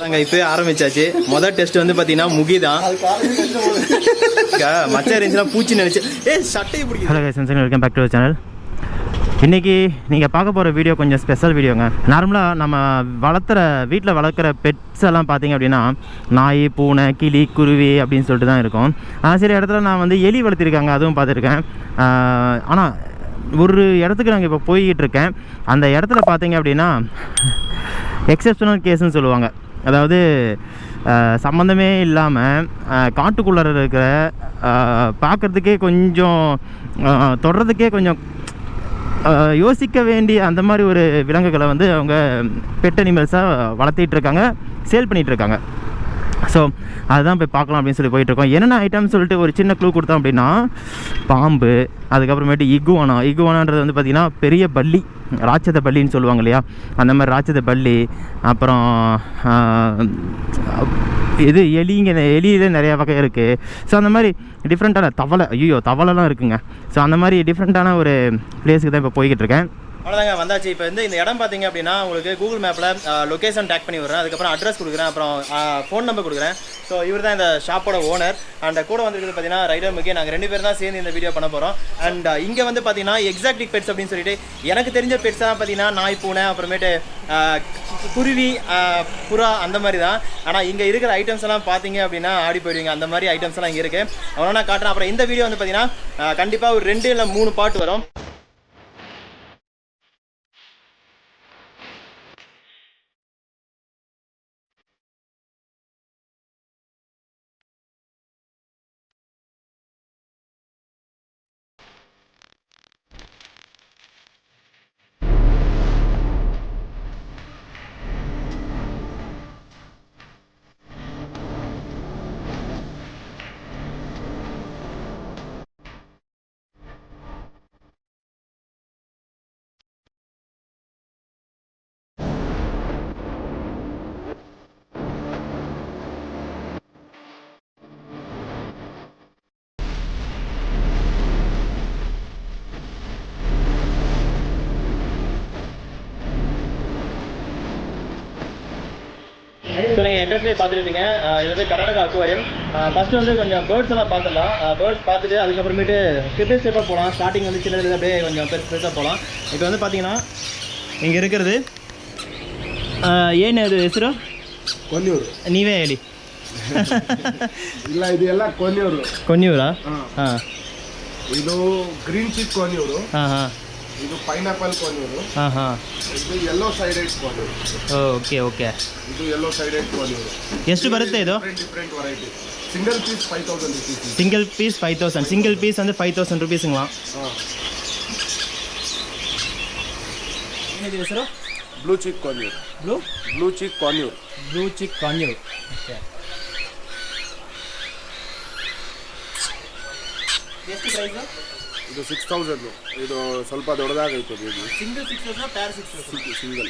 நாங்கள் இப்போ ஆரம்பிச்சாச்சு. மொதல் டெஸ்ட் வந்து பார்த்தீங்கன்னா முகி தான். மச்சா இருந்துச்சுன்னா பூச்சி நினச்சி சட்டையை பிடிக்கும். Hello guys, welcome back to our channel. இன்றைக்கி நீங்கள் பார்க்க போகிற வீடியோ கொஞ்சம் ஸ்பெஷல் வீடியோங்க. நார்மலாக நம்ம வீட்டில் வளர்க்குற பெட்ஸ் எல்லாம் பார்த்திங்க அப்படின்னா நாய், பூனை, கிளி, குருவி அப்படின்னு சொல்லிட்டு தான் இருக்கும். சரி இடத்துல நான் வந்து எலி வளர்த்திருக்காங்க, அதுவும் பார்த்துருக்கேன். ஆனால் ஒரு இடத்துக்கு நாங்கள் இப்போ போய்கிட்டு இருக்கேன். அந்த இடத்துல பார்த்திங்க அப்படின்னா எக்ஸப்ஷனல் கேஸ்ன்னு சொல்லுவாங்க. அதாவது சம்மந்தமே இல்லாமல் காட்டுக்குள்ளே இருக்கிற பார்க்குறதுக்கே கொஞ்சம் தொடுறதுக்கே கொஞ்சம் யோசிக்க வேண்டிய அந்த மாதிரி ஒரு விலங்குகளை வந்து அவங்க பெட் அனிமல்ஸாக வளர்த்திட்ருக்காங்க, சேல் பண்ணிகிட்ருக்காங்க. ஸோ அதுதான் போய் பார்க்கலாம் அப்படின்னு சொல்லி போயிட்டுருக்கோம். என்னென்ன ஐட்டம்னு சொல்லிட்டு ஒரு சின்ன க்ளூ கொடுத்தோம் அப்படின்னா பாம்பு, அதுக்கப்புறமேட்டு இகுவானான்றது வந்து பார்த்திங்கன்னா பெரிய பல்லி, ராட்சத பல்லின்னு சொல்லுவாங்க இல்லையா, அந்த மாதிரி ராட்சத பல்லி. அப்புறம் இது எலியில் நிறையா வகை இருக்குது. ஸோ அந்த மாதிரி டிஃப்ரெண்ட்டான தவளைலாம் இருக்குங்க. ஸோ அந்த மாதிரி டிஃப்ரெண்ட்டான ஒரு பிளேஸுக்கு தான் இப்போ போய்கிட்டு இருக்கேன். அவ்வளோதாங்க, வந்தாச்சு. இப்போ வந்து இந்த இடம் பார்த்தீங்க அப்படின்னா உங்களுக்கு கூகுள் மேப்பில் லொக்கேஷன் டேக் பண்ணி விடுறேன், அதுக்கப்புறம் அட்ரஸ் கொடுக்குறேன், அப்புறம் ஃபோன் நம்பர் கொடுக்குறேன். ஸோ இவர் தான் இந்த ஷாப்போட ஓனர். அண்ட் கூட வந்துருக்குது பார்த்தீங்கன்னா ரைடர் முக்கிய. நாங்கள் 2 பேர் தான் சேர்ந்து இந்த வீடியோ பண்ண போகிறோம். அண்ட் இங்கே வந்து பார்த்தீங்கன்னா எக்ஸாக்டிக் பெட்ஸ் அப்படின்னு சொல்லிட்டு எனக்கு தெரிஞ்ச பெட்ஸ் தான் பார்த்தீங்கன்னா நாய், பூனை, அப்புறமேட்டு குருவி, புறா, அந்த மாதிரி தான். ஆனால் இங்கே இருக்கிற ஐட்டம்ஸ் எல்லாம் பார்த்தீங்க அப்படின்னா ஆடி போயிடுவீங்க. அந்த மாதிரி ஐட்டம்ஸ் எல்லாம் இங்கே இருக்குது. அவ்வளோ நான் காட்டுறேன். அப்புறம் இந்த வீடியோ வந்து பார்த்தீங்கன்னா கண்டிப்பாக ஒரு 2 இல்லை 3 பார்ட் வரும். ஸோ நீங்கள் என்ட்ரன்ஸ்லேயே பார்த்துருப்பீங்க. இது வந்து கர்நாடகா அக்வாரியம். ஃபஸ்ட்டு வந்து கொஞ்சம் பேர்ட்ஸ் எல்லாம் பார்த்துடலாம். பேர்ட்ஸ் பார்த்துட்டு அதுக்கப்புறமேட்டு ஸ்டெப் ஸ்டெப்பாக போகலாம். ஸ்டார்டிங் வந்து சின்னது அப்படியே கொஞ்சம் பெருசாக போகலாம். இப்போ வந்து பார்த்தீங்கன்னா இங்கே இருக்கிறது ಏನು ಅದು ಹೆಸರು? ಕೊನ್ಯೂರು. ನೀವೇ ಹೇಳಿ. ಇಲ್ಲ, ಇದೆಲ್ಲ ಕೊನ್ಯೂರು. ಕೊನ್ಯೂರಾ? ಹಾಂ. ಇದು ಗ್ರೀನ್ ಚಿಕ್ ಕೊನ್ಯೂರು. ಹಾಂ ಹಾಂ. ಇದು ಪೈನಾಪಲ್ ಕೊನ್ಯೂರು. ಹಾಂ ಹಾಂ. ಇದು yellow sided conure. Okay okay. ಇದು ಯೆಲ್ಲೋ ಸೈಡೆಡ್ ಕೊನ್ಯೂರು. ಎಷ್ಟು ಬರುತ್ತೆ ಇದು? Different variety. Single piece 5000 rupees. Single piece 5000. Single piece ಅಂದರೆ 5000 rupeesங்களா? ಹಾಂ. ಏನಿದೆ ಹೆಸರು? Blue cheek conure. Blue cheek conure. Blue cheek conure. Okay. ಎಷ್ಟು ಪ್ರೈಸು? ಇದು 6000. ಇದು ಸ್ವಲ್ಪ ದೊಡ್ಡದಾಗೈತೆ. ಇದು single 6000 pair 6000? Single.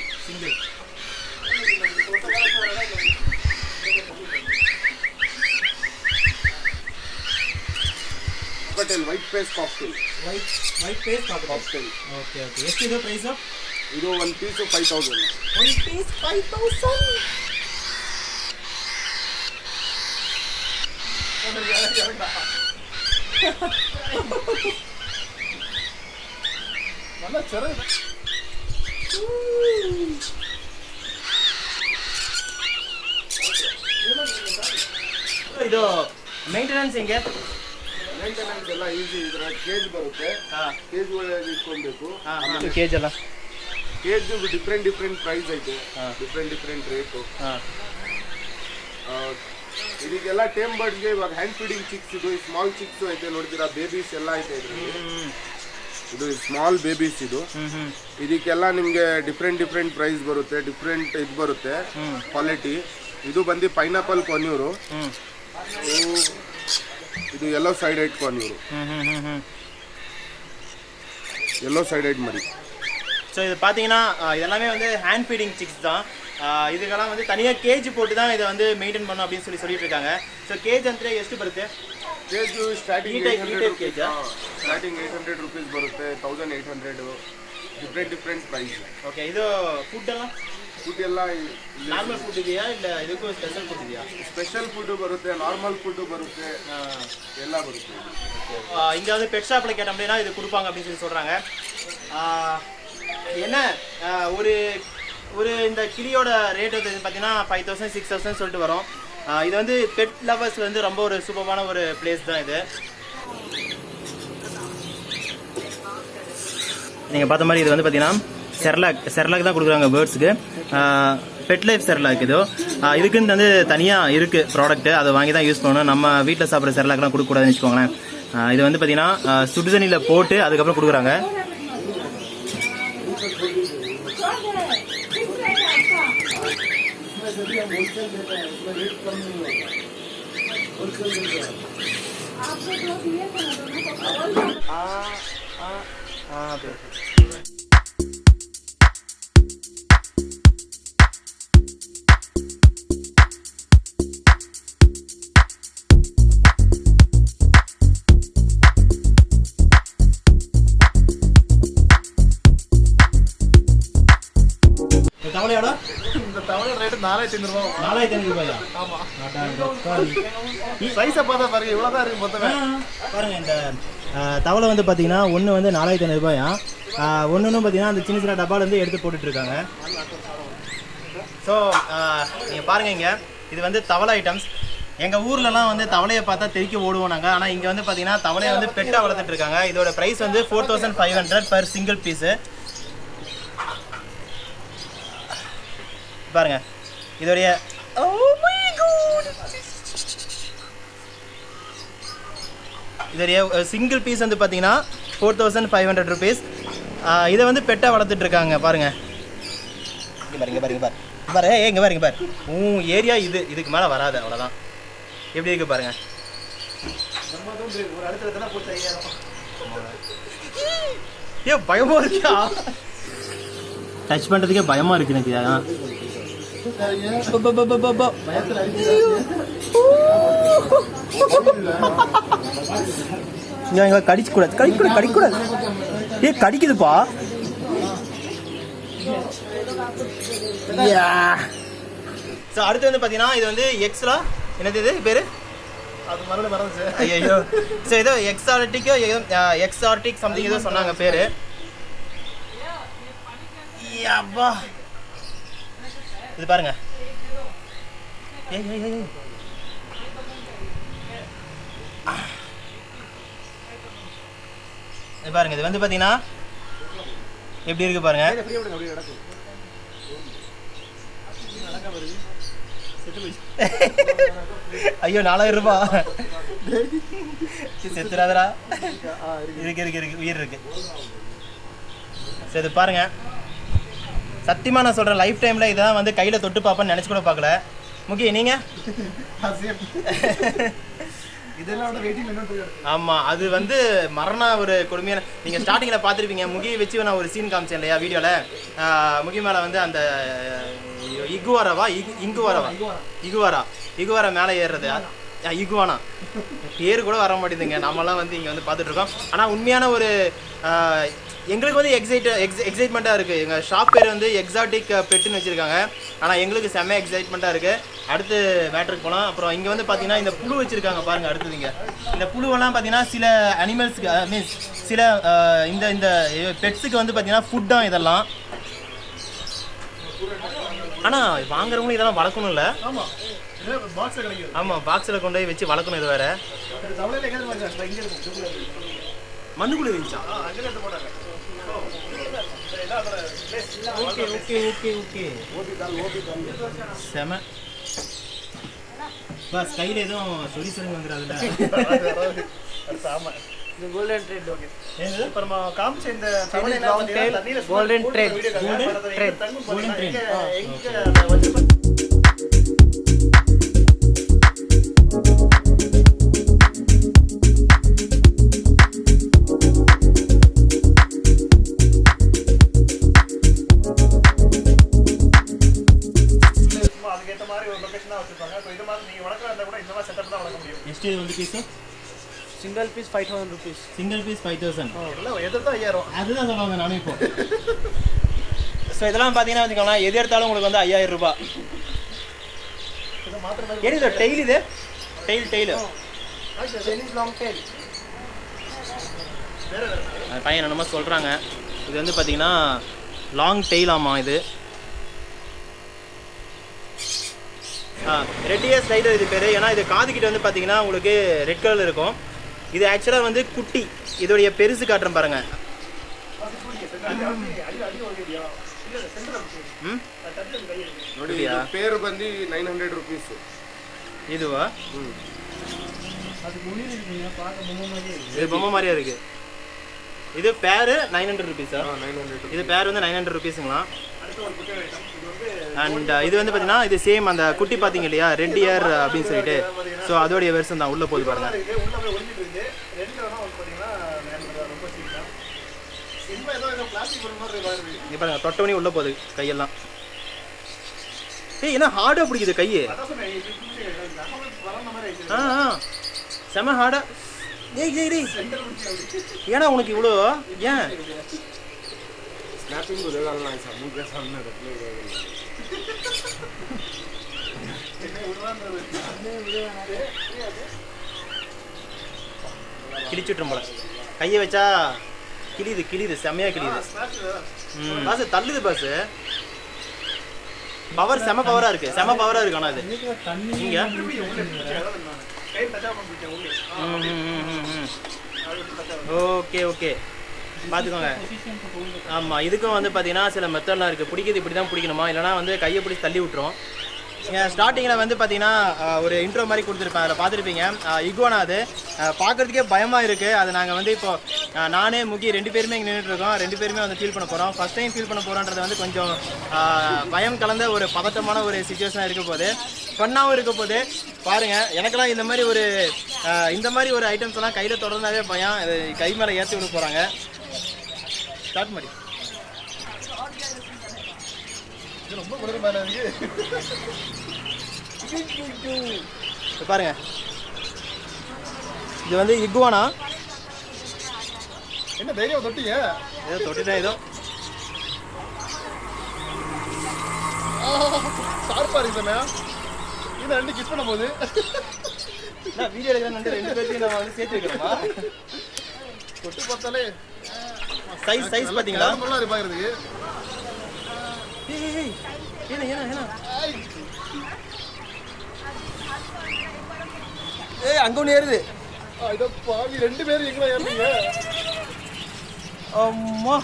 Cockatiel, white face cockatiel. White face cockatiel. Okay okay. ಎಷ್ಟಿದೆ ಪ್ರೈಸು? ಇದು ಒಂದು ಪೀಸು 5000. ಒಂದು ಪೀಸ್ 5000. നല്ല ചെറുത്. ಇದು ಮೇಂಟೆನೆನ್ಸ್ ಹೆಂಗೆ? ಮೇಂಟೆನೆನ್ಸ್ ಎಲ್ಲ ಈಸಿ. ಇದರ ಕೇಜ್ ಬರುತ್ತೆ. ಕೇಜ್ ಒಳಗೆ ಇಟ್ಕೊಳ್ಬೇಕು. ಕೇಜ್ ಅಲ್ಲ, ಕೇಜ್ ಡಿಫ್ರೆಂಟ್ ಪ್ರೈಸ್ ಐತೆ. Different rate. ಇದಕ್ಕೆಲ್ಲ ಟೇಮ್ ಬರ್ಡ್ಗೆ ಇವಾಗ ಹ್ಯಾಂಡ್ ಫೀಡಿಂಗ್ ಚಿಕ್ಸ್, ಇದು ಸ್ಮಾಲ್ ಚಿಕ್ಸ್ ಐತೆ ನೋಡ್ತೀರಾ, ಬೇಬೀಸ್ ಎಲ್ಲ ಐತೆ ಇದರಲ್ಲಿ. ಇದು ಸ್ಮಾಲ್ ಬೇಬೀಸ್. ಇದಕ್ಕೆಲ್ಲ ನಿಮಗೆ ಡಿಫ್ರೆಂಟ್ ಪ್ರೈಸ್ ಬರುತ್ತೆ, ಡಿಫ್ರೆಂಟ್ ಇದು ಬರುತ್ತೆ ಕ್ವಾಲಿಟಿ. ಇದು ಬಂದು ಪೈನಾಪಲ್ ಕೊನ್ಯೂರು. ಇದು ಯೆಲ್ಲೋ ಸೈಡೆಡ್ ಕೊನ್ಯೂರು. ಯೆಲ್ಲೋ ಸೈಡೆಡ್ ಮರಿ. ஸோ இது பார்த்தீங்கன்னா இதெல்லாமே வந்து ஹேண்ட் ஃபீடிங் சிக்ஸ் தான். இதுக்கெல்லாம் வந்து தனியாக கேஜ் போட்டு தான் இதை வந்து மெயின்டைன் பண்ணணும் அப்படின்னு சொல்லிட்டு இருக்காங்க. ஸோ ಕೇಜ್ ಅಂದರೆ ಎಷ್ಟು ಬರುತ್ತೆ? ಕೇಜು ಸ್ಟಾರ್ಟಿಂಗ್ ಈ ಟೈಪ್ ಕೇಜ್ ಸ್ಟಾರ್ಟಿಂಗ್ 800 rupees ಬರುತ್ತೆ. 1800 ಡಿಫ್ರೆಂಟ್ ಪ್ರೈಸ್. ಓಕೆ, ಇದು ಫುಡ್ ಎಲ್ಲ ಫುಡ್ ಎಲ್ಲ ನಾರ್ಮಲ್ ಫುಡ್ ಇದೆಯಾ ಇಲ್ಲ ಇದಕ್ಕೂ ಸ್ಪೆಷಲ್ ಫುಡ್ ಇದೆಯಾ? ಸ್ಪೆಷல் ஃபுட்டு ಬರುತ್ತೆ, நார்மல் ஃபுட்டு ಬರುತ್ತೆ, எல்லாம் ಬರುತ್ತೆ. இங்கே வந்து பெட் ஷாப்பில் கேட்டோம் அப்படின்னா இது கொடுப்பாங்க அப்படின்னு சொல்லி சொல்கிறாங்க. என்ன ஒரு இந்த கிளியோட ரேட் வந்து பார்த்தீங்கன்னா 5000 6000 சொல்லிட்டு வரும். இது வந்து பெட் லவர்ஸ் வந்து ரொம்ப ஒரு சூப்பரான ஒரு பிளேஸ் தான் இது. நீங்கள் பார்த்த மாதிரி இது வந்து பார்த்தீங்கன்னா செர்லாக் தான் கொடுக்குறாங்க பேர்ட்ஸுக்கு. பெட் லைஃப் செர்லாக் இதுக்குன்னு வந்து தனியாக இருக்குது ப்ராடக்ட்டு, அதை வாங்கி தான் யூஸ் பண்ணணும். நம்ம வீட்டில் சாப்பிட்ற செர்லாக்லாம் கொடுக்கக்கூடாதுன்னு வச்சுக்கோங்களேன். இது வந்து பார்த்தீங்கன்னா சுடுதண்ணியில் போட்டு அதுக்கப்புறம் கொடுக்குறாங்க. தவளையோட இந்த தவளை ரேட்டு 4500 ரூபா. 4500 ரூபாயா? ஆமா. சைஸை பார்த்தா பாருங்க, இவ்வளோ தான் இருக்கு மொத்தமே. பாருங்க, இந்த தவளை வந்து பார்த்தீங்கன்னா ஒன்று வந்து 4500 ரூபாயா, ஒன்று பார்த்தீங்கன்னா அந்த சின்ன சின்ன டப்பால இருந்து எடுத்து போட்டுட்டு இருக்காங்க. ஸோ நீங்கள் பாருங்க, இங்கே இது வந்து தவளை ஐட்டம்ஸ். எங்கள் ஊர்லலாம் வந்து தவளையை பார்த்தா தெறிக்க ஓடுவோம் நாங்கள். ஆனால் இங்கே வந்து பார்த்தீங்கன்னா தவளையை வந்து பெட்டாக வளர்த்துட்டு இருக்காங்க. இதோட ப்ரைஸ் வந்து 4500 பர் சிங்கிள் பீஸு. பாருங்க, இதோடைய இதோடைய சிங்கிள் பீஸ் வந்து பார்த்தீங்கன்னா 4500 ருபீஸ். இதை வந்து பெட்டாக வளர்த்துட்டு இருக்காங்க. பாருங்க, இங்கே பாருங்க. ஏரியா இதுக்கு மேலே வராது, அவ்வளோதான். எப்படி இருக்கு பாருங்க. ஏன் பயமா இருக்கா? டச் பண்ணுறதுக்கே பயமா இருக்கு எனக்கு. கடிக்கூடாது. ஏ கடிக்குதுப்பா. ஸோ அடுத்து வந்து பார்த்தீங்கன்னா இது வந்து எக்ஸ்ட்ரா என்னது இது பேர்? அது மறுபடியும் மறந்துச்சு. ஐயோ. ஸோ ஏதோ எக்ஸாட்டிக் சம்திங் ஏதோ சொன்னாங்க பேர். அப்பா, இது பாருங்க. இது பாருங்க, இது வந்து பார்த்தீங்கன்னா எப்படி இருக்கு பாருங்க. ஐயோ, 4000 ரூபாய். செத்துறாதரா. இருக்கு உயிர் இருக்கு. சரி, இது பாருங்க. சத்தியமாக நான் சொல்கிறேன், லைஃப் டைமில் இதான் வந்து கையில் தொட்டு பார்ப்பேன்னு நினச்சி கூட பார்க்கல. முக்கிய நீங்கள்? ஆமாம், அது வந்து மரண ஒரு கொடுமையான. நீங்கள் ஸ்டார்டிங்கில் பார்த்துருப்பீங்க, முகியை வச்சு நான் ஒரு சீன் காமிச்சேன் இல்லையா வீடியோவில். முகி மேலே வந்து அந்த இகுவாரா மேலே ஏறுறது, இகுவானா பேர் கூட வர மாட்டேங்குதுங்க. நம்மளாம் வந்து இங்கே வந்து பார்த்துட்டு இருக்கோம். ஆனால் உண்மையான ஒரு எங்களுக்கு வந்து எக்ஸைட்மெண்ட்டாக இருக்குது. எங்கள் ஷாப் பேர் வந்து எக்ஸாட்டிக் பெட்டுன்னு வச்சுருக்காங்க. ஆனால் எங்களுக்கு செம்ம எக்ஸைட்மெண்ட்டாக இருக்குது. அடுத்து மேட்ருக்கு போகலாம். அப்புறம் இங்கே வந்து பார்த்தீங்கன்னா இந்த புழு வச்சுருக்காங்க பாருங்கள். அடுத்ததுங்க இந்த புழுவெல்லாம் பார்த்தீங்கன்னா சில அனிமல்ஸுக்கு மீன்ஸ் சில இந்த பெட்ஸுக்கு வந்து பார்த்தீங்கன்னா ஃபுட் தான் இதெல்லாம். ஆனால் வாங்குறவங்களும் இதெல்லாம் வளர்க்கணும் இல்லை? ஆமாம், பாக்ஸில் கொண்டு போய் வச்சு வளர்க்கணும். இது வேறு மண்ணுக்குள்ளே இருந்துச்சா? ஓகே. செம பஸ். கையில் எதுவும் சொல்லி வந்துடாதுல்ல? ஆமாம், இது கோல்டன் ட்ரெட். ஓகே, இப்போ நம்ம காமிச்ச இந்த கோல்டன் ட்ரெட். ಎಷ್ಟು ಇದು ಒಂದು piece? Single piece 5000 rupees. Single piece 5000. இல்லை எதிர்த்தா 5000. அதுதான் சொல்லுவாங்க நானும் இப்போ. ஸோ இதெல்லாம் பார்த்தீங்கன்னா வச்சுக்கோங்களேன், எது எடுத்தாலும் உங்களுக்கு வந்து 5000 ரூபாய். இதை மாத்திர மாதிரி ஏன் இது டெய்ல், இது டெய்ல் Chinese long tail. பையன் என்னமோ சொல்கிறாங்க. இது வந்து பார்த்தீங்கன்னா லாங் டெய்ல் ஆமாம் இது. ரெட் இயர் ஸ்லைடர் இது பேர். ஏன்னா இது காதுகிட்ட வந்து பார்த்தீங்கன்னா உங்களுக்கு ரெட் கலர் இருக்கும். இது ஆக்சுவலாக வந்து குட்டி. இதோடைய பெருசு காட்டுறேன் பாருங்கள். ನೋಡಿ ಇದು ಪೇರ್ ಬಂದು 900 rupees. இதுவா? இது பொம்மை மாதிரியா இருக்கு. இது பேரு 900 rupees-ஆ? 900. இது பேர் வந்து 900 rupees-ங்களா? அண்ட் இது வந்து பார்த்தீங்கன்னா இது சேம் அந்த குட்டி பார்த்தீங்க இல்லையா, ரெட் இயர் அப்படின்னு சொல்லிட்டு. ஸோ அதோடைய வெர்ஷன் தான். உள்ளே போகுது பாருங்க. உள்ள போய் ஒளிஞ்சிட்டு இருக்கு. ரெண்டுல வேணா வந்து பார்த்தீங்கன்னா ரொம்ப சீப் தான். சினிமா ஏதோ பிளாஸ்டிக் பொருள் மாதிரி இருக்கு. இங்கே பாருங்க, தொட்டவனி உள்ளே போகுது கையெல்லாம். ஏய் என்ன ஹார்டாக பிடிக்குது கையை. அதான் சொன்னேன், இது வளர்ந்த மாதிரி ஆயிடுச்சு. செம ஹார்டா. ஏய் ஏன்னா உனக்கு இவ்வளோ ஏன்? ಸ್ನ್ಯಾಪಿಂಗ್ ಗೊತ್ತಾಗಲ್ಲ ನಾನು ಸಮುದ್ರ ಸಾಮನೆ கிழிச்சுட்டும் போல. கையை வச்சா கிளியுது செம்மையாக கிளியுது. பாஸ் தள்ளுது பாஸ். பவர் செம பவராக இருக்குது. ஆனால் அது இங்கே ஓகே பார்த்துக்கோங்க. ஆமாம், இதுக்கும் வந்து பார்த்தீங்கன்னா சில மெத்தட்லாம் இருக்குது. பிடிக்கிறது இப்படி தான் பிடிக்கணுமா, இல்லைனா வந்து கையை பிடிச்சி தள்ளி விட்டுரும். ஸ்டார்டிங்கில் வந்து பார்த்தீங்கன்னா ஒரு இன்ட்ரோ மாதிரி கொடுத்துருப்பேன். அதில் பார்த்துருப்பீங்க. இகுவானா அது பார்க்குறதுக்கே பயமாக இருக்குது. அது நாங்கள் வந்து இப்போது நானே முகி 2 பேருமே இங்கே நின்றுட்டுருக்கோம். 2 பேருமே வந்து ஃபீல் பண்ண போகிறோம். ஃபஸ்ட் டைம் ஃபீல் பண்ண போகிறோன்றது வந்து கொஞ்சம் பயம் கலந்த ஒரு பதட்டமான ஒரு சுச்சுவேஷனாக இருக்க போது. ஃபன்னாகவும் இருக்க போது. பாருங்கள், எனக்கெல்லாம் இந்த மாதிரி ஒரு ஐட்டம்ஸ் எல்லாம் கையில் தொடர்ந்தாவே பயம். இது கை மேலே ஏற்றி விட போகிறாங்க. ஸ்டார்ட் மாதிரி ரொம்ப குளிர்பான இருக்கு. பாருங்க, இது வந்து இகுவானா. என்ன தைரியம் தொட்டீங்க? ஏதோ தொட்டுட்டேன். ஏதோ ஷார்ப்பா இருக்கு தானே. இது ரெண்டு கிஸ் பண்ண போகுது. நான் வீடியோ எடுக்கிறேன். 2 பேர்த்தையும் நம்ம வந்து சேர்த்து வைக்கிறோமா? தொட்டு பார்த்தாலே சைஸ் பார்த்தீங்களா? நல்லா இருக்கு பார்க்கறதுக்கு. ஏய் அங்க ஒன்று ஏறுது. இதோ பாவி 2 பேரும் எங்கடா ஏறுறீங்க? அம்மா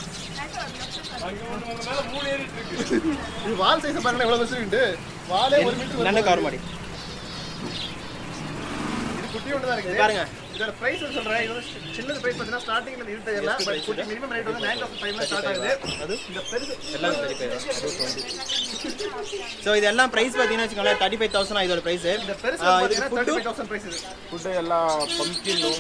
இது வால் சைஸ் பாருங்க எவ்வளவு பெருசு இருக்கு. வாலே 1 மீட்டர் நல்ல கார் மாடி. இது குட்டி ஒன்று தான் இருக்கு. பாருங்க, இதோட பிரைஸ் சொல்றேன். இது சின்னது பிரைஸ் பார்த்தீங்கன்னா ஸ்டார்டிங்ல 20000, பட் குட்டி மினிமம் ரேட் வந்து 9,500 ஸ்டார்ட் ஆகுது. அது இந்த பெருசு எல்லாம் பெரிய. ஸோ இது எல்லாம் ப்ரைஸ் பார்த்தீங்கன்னா வச்சுக்கோங்களேன் 35,000 இதோட ப்ரைஸ். இந்த பெருசு இதுக்கு பார்த்தீங்கன்னா ஃபுட்டு 35,000 பிரைஸ் இது. ಫುಡ್ ಎಲ್ಲ ಪಂಪ್ಕಿನ್ನು.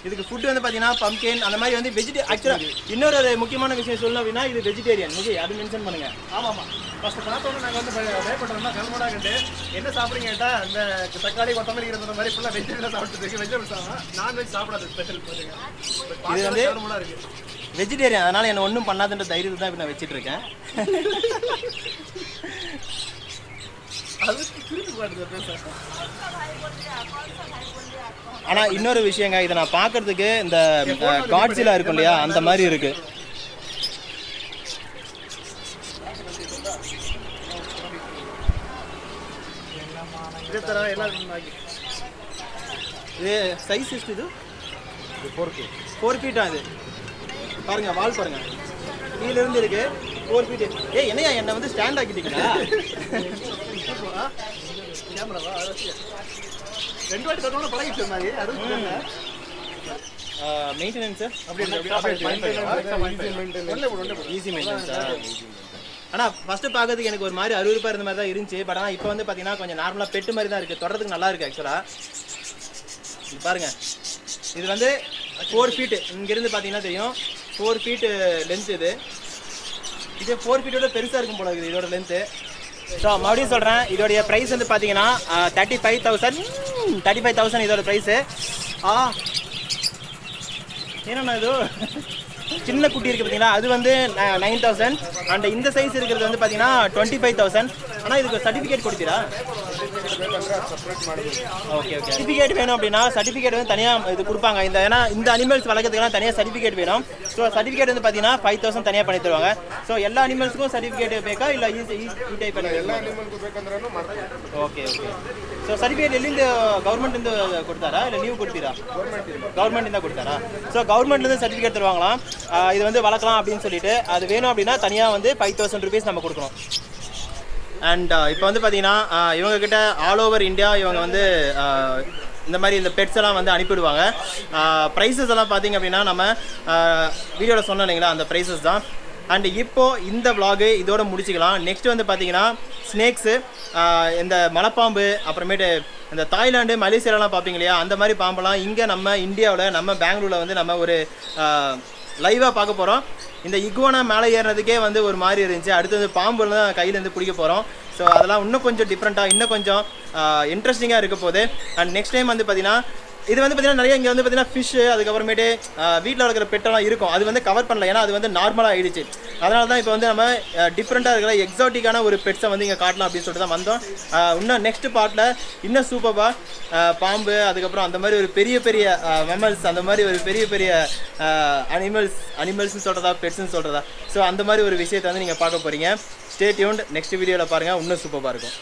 இதுக்கு ஃபுட்டு வந்து பார்த்தீங்கன்னா பம்ப்கின் அந்த மாதிரி வந்து ஆக்சுவலாக இன்னொரு முக்கியமான விஷயம் சொல்லணும் அப்படின்னா இது வெஜிடேரியன். ஓகே, அது மென்ஷன் பண்ணுங்க. ஆமாம். ஃபர்ஸ்ட் பார்த்தோன்னே நாங்கள் வந்து பயப்படுறோம்னா கல்மோடா கண்டு என்ன சாப்பிடுங்க கேட்டால் அந்த தக்காளி கொத்தமல்லி இருந்த மாதிரி ஃபுல்லாக வெஜிடபிள் சாப்பிட்டு வெஜிடபிள்ஸ் ஆகும். நான்வெஜ் சாப்பிடாது ஸ்பெஷல் இது வந்து கல்மோடா இருக்கு வெஜிடேரியன். அதனால் என்ன ஒன்றும் பண்ணாதுன்ற தைரியத்தை தான் இப்போ நான் வச்சுட்டு இருக்கேன். அது திருப்பி பாடுது பேச. ஆனால் இன்னொரு விஷயங்க, இதை நான் பார்க்கறதுக்கு இந்த காட்ஸிலா இருக்கும் இல்லையா, அந்த மாதிரி இருக்கு. இது சைஸ் ಎಷ್ಟು இது? 4 ஃபீட்டா இது? பாருங்க, வால் பாருங்க, கீழ இருந்து இருக்கு 4 ஃபீட். ஏய் என்னையா என்ன வந்து ஸ்டாண்ட் ஆக்கிட்டீங்களா? கேமராவா? 2 வாட்டி தொட்டோம்னா பழகிட்டு இருந்தாங்க. அது மெயின்டெனன்ஸ் ஈஸி மெயின்டெனன்ஸா? ஆனால் ஃபஸ்ட்டு பார்க்கறதுக்கு எனக்கு ஒரு மாதிரி அருவருப்பாக இருந்த மாதிரி தான் இருந்துச்சு. பட் ஆனால் இப்போ வந்து பார்த்தீங்கன்னா கொஞ்சம் நார்மலாக பெட்டு மாதிரி தான் இருக்குது. தொடறதுக்கு நல்லா இருக்குது ஆக்சுவலாக. இது பாருங்கள், இது வந்து 4 ஃபீட்டு. இங்கேருந்து பார்த்தீங்கன்னா தெரியும் 4 ஃபீட்டு லென்த். இது 4 ஃபீட்டோட பெருசாக இருக்கும் போல இருக்குது இதோட லென்த்து. ஸோ மறுபடியும் சொல்கிறேன், இதோடைய ப்ரைஸ் வந்து பார்த்தீங்கன்னா 35,000. 35,000 இதோட ப்ரைஸு. என்னண்ணா இது சின்ன குட்டி இருக்குது பார்த்தீங்கன்னா, அது வந்து 9,000. அண்ட் இந்த சைஸ் இருக்கிறது வந்து பார்த்தீங்கன்னா 25,000. ஆனால் இதுக்கு சர்டிஃபிகேட் கொடுத்தீரா? Okay okay. சர்டிஃபிகேட் வேணும் அப்படின்னா சர்டிஃபிகேட் வந்து தனியாக இது கொடுப்பாங்க. ஏன்னா இந்த அனிமல்ஸ் வளர்க்கறதுக்குலாம் தனியாக சர்டிஃபிகேட் வேணும். ஸோ சர்டிஃபிகேட் வந்து பார்த்தீங்கன்னா 5,000 தனியாக பண்ணி தருவாங்க. ஸோ எல்லா அனிமல்ஸுக்கும் சர்டிஃபிகேட் ಬೇಕா இல்லை ಈ ಟೈಪ್ ಎಲ್ಲ ಅನಿಮಲ್ಗೂ ಬೇಕಂದ್ರೂ ಮಾಡ್ತಾರೆ. Okay okay. ಸೊ ಸರ್ಟಿಫಿಕೇಟ್ ಎಲ್ಲಿಂದ ಗೌರ್ಮೆಂಟಿಂದ ಕೊಡ್ತಾರಾ இல்லை ನೀವು ಕೊಡ್ತೀರಾ? கவர்மெண்ட்டிಂದ ಕೊಡ್ತಾರಾ? ஸோ கவர்மெண்ட்லேருந்து சர்டிஃபிகேட் தருவாங்களாம். இது வந்து வளர்க்கலாம் அப்படின்னு சொல்லிட்டு அது வேணும் அப்படின்னா தனியாக வந்து 5,000 rupees நம்ம கொடுக்கணும். அண்ட் இப்போ வந்து பார்த்தீங்கன்னா இவங்கக்கிட்ட ஆல் ஓவர் இந்தியா இவங்க வந்து இந்த மாதிரி இந்த பெட்ஸ் எல்லாம் வந்து அனுப்பிவிடுவாங்க. ப்ரைஸஸ் எல்லாம் பார்த்தீங்க அப்படின்னா நம்ம வீடியோவில் சொன்னோம் இல்லைங்களா, அந்த ப்ரைஸஸ் தான். அண்ட் இப்போது இந்த vlog இதோட முடிச்சிக்கலாம். நெக்ஸ்ட் வந்து பார்த்தீங்கன்னா ஸ்னேக்ஸு, இந்த மலைப்பாம்பு, அப்புறமேட்டு இந்த தாய்லாண்டு மலேசியாலாம் பார்ப்பீங்க இல்லையா, அந்த மாதிரி பாம்பெல்லாம் இங்கே நம்ம இந்தியாவில் நம்ம பெங்களூரில் வந்து நம்ம ஒரு லைவாக பார்க்க போகிறோம். இந்த இகுவானா மேலே ஏறினதுக்கே வந்து ஒரு மாதிரி இருந்துச்சு. அடுத்தது பாம்புல தான் கையிலேருந்து பிடிக்க போகிறோம். ஸோ அதெல்லாம் இன்னும் கொஞ்சம் டிஃப்ரெண்ட்டாக இன்னும் கொஞ்சம் இன்ட்ரெஸ்டிங்காக இருக்க போகுது. அண்ட் நெக்ஸ்ட் டைம் வந்து பார்த்தீங்கன்னா இது வந்து பார்த்தீங்கன்னா நிறைய இங்கே வந்து பார்த்தீங்கன்னா ஃபிஷ்ஷு, அதுக்கப்புறமேட்டு வீட்டில் வளர்க்குற பெட்டெல்லாம் இருக்கும். அது வந்து கவர் பண்ணல, ஏன்னா அது வந்து நார்மலாக ஆகிடுச்சு. அதனால தான் இப்போ வந்து நம்ம டிஃப்ரெண்ட்டாக இருக்கிற எக்ஸாட்டிக்கான ஒரு பெட்ஸை வந்து இங்கே காட்டலாம் அப்படின்னு சொல்லிட்டு தான் வந்தோம். இன்னும் நெக்ஸ்ட் பார்ட்டில் இன்னும் சூப்பராக பாம்பு, அதுக்கப்புறம் அந்த மாதிரி ஒரு பெரிய பெரிய மெமல்ஸ், அந்த மாதிரி ஒரு பெரிய பெரிய அனிமல்ஸ்னு சொல்கிறதா பெட்ஸ்ன்னு சொல்கிறதா, ஸோ அந்த மாதிரி ஒரு விஷயத்தை வந்து நீங்கள் பார்க்க போகிறீங்க. Stay tuned. நெக்ஸ்ட் வீடியோவில் பாருங்கள், இன்னும் சூப்பராக இருக்கும்.